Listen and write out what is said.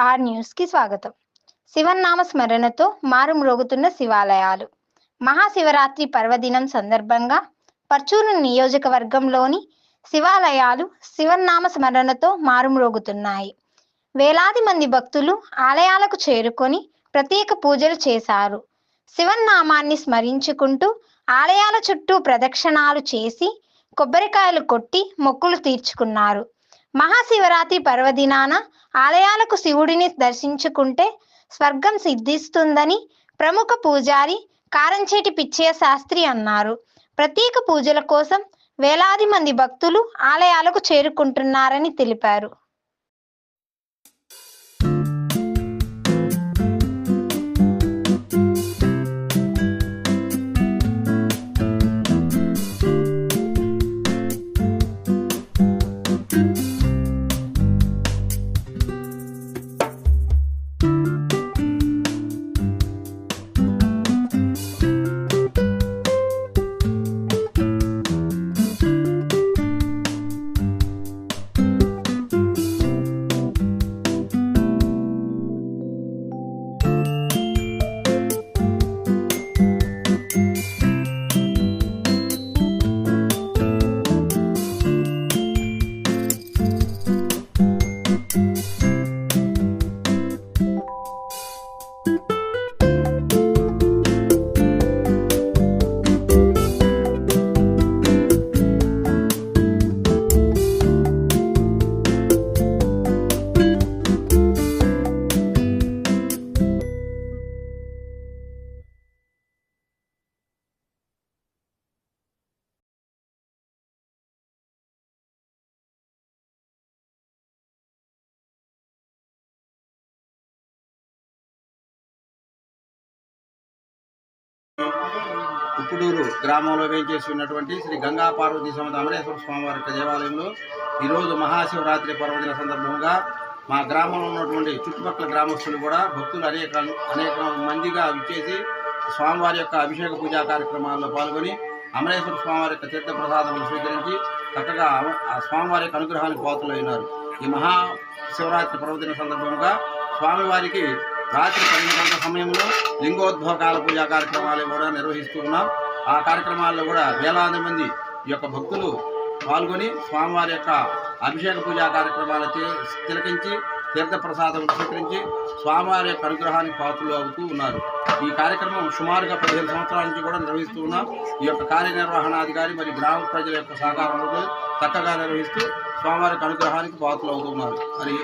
Are news కి స్వాగతం. శివనామ స్మరణతో మారుమ్రోగుతున్న శివాలయాలు. మహాశివరాత్రి పర్వదినం సందర్భంగా పర్చూరు నియోజకవర్గంలోని శివాలయాలు శివనామ స్మరణతో మారుమ్రోగుతున్నాయి. వేలాది మంది భక్తులు ఆలయాలకు చేరుకొని ప్రత్యేక పూజలు చేశారు. శివనామాన్ని స్మరించుకుంటూ ఆలయాల చుట్టూ ప్రదక్షిణాలు చేసి కొబ్బరికాయలు కొట్టి మొక్కులు తీర్చుకున్నారు. మహాశివరాత్రి పర్వదినాన ఆలయాలకు శివుడిని దర్శించుకుంటే స్వర్గం సిద్ధిస్తుందని ప్రముఖ పూజారి కారంచేటి పిచ్చయ్య శాస్త్రి అన్నారు. ప్రత్యేక పూజల కోసం వేలాది మంది భక్తులు ఆలయాలకు చేరుకుంటున్నారని తెలిపారు. ఉప్పుడూరు గ్రామంలో వేయించేసి ఉన్నటువంటి శ్రీ గంగా పార్వతీ సమేత అమరేశ్వర స్వామివారి యొక్క దేవాలయంలో ఈరోజు మహాశివరాత్రి పర్వదిన సందర్భంగా మా గ్రామంలో ఉన్నటువంటి చుట్టుపక్కల గ్రామస్తులు కూడా భక్తులు అనేక మందిగా విచ్చేసి స్వామివారి యొక్క అభిషేక పూజా కార్యక్రమాల్లో పాల్గొని అమరేశ్వర స్వామివారి యొక్క తీర్థ ప్రసాదములు స్వీకరించి చక్కగా ఆ స్వామివారి యొక్క అనుగ్రహానికి పాత్రులైనారు. ఈ మహాశివరాత్రి పర్వదిన సందర్భంగా స్వామివారికి రాత్రి 12 గంటల సమయంలో లింగోద్భవ కాల పూజా కార్యక్రమాలు కూడా నిర్వహిస్తూ ఉన్నాం. ఆ కార్యక్రమాల్లో కూడా వేలాది మంది ఈ యొక్క భక్తులు పాల్గొని స్వామివారి యొక్క అభిషేక పూజా కార్యక్రమాలు తిలకించి తీర్థప్రసాదం స్వీకరించి స్వామివారి యొక్క అనుగ్రహానికి పాత్రలు అవుతూ ఉన్నారు. ఈ కార్యక్రమం సుమారుగా 15 సంవత్సరాల నుంచి కూడా నిర్వహిస్తూ ఉన్నాం. ఈ యొక్క కార్యనిర్వహణాధికారి మరియు గ్రామ ప్రజల యొక్క సహకారంలో చక్కగా నిర్వహిస్తూ స్వామివారి యొక్క అనుగ్రహానికి పాత్రలు అవుతున్నారు. మరి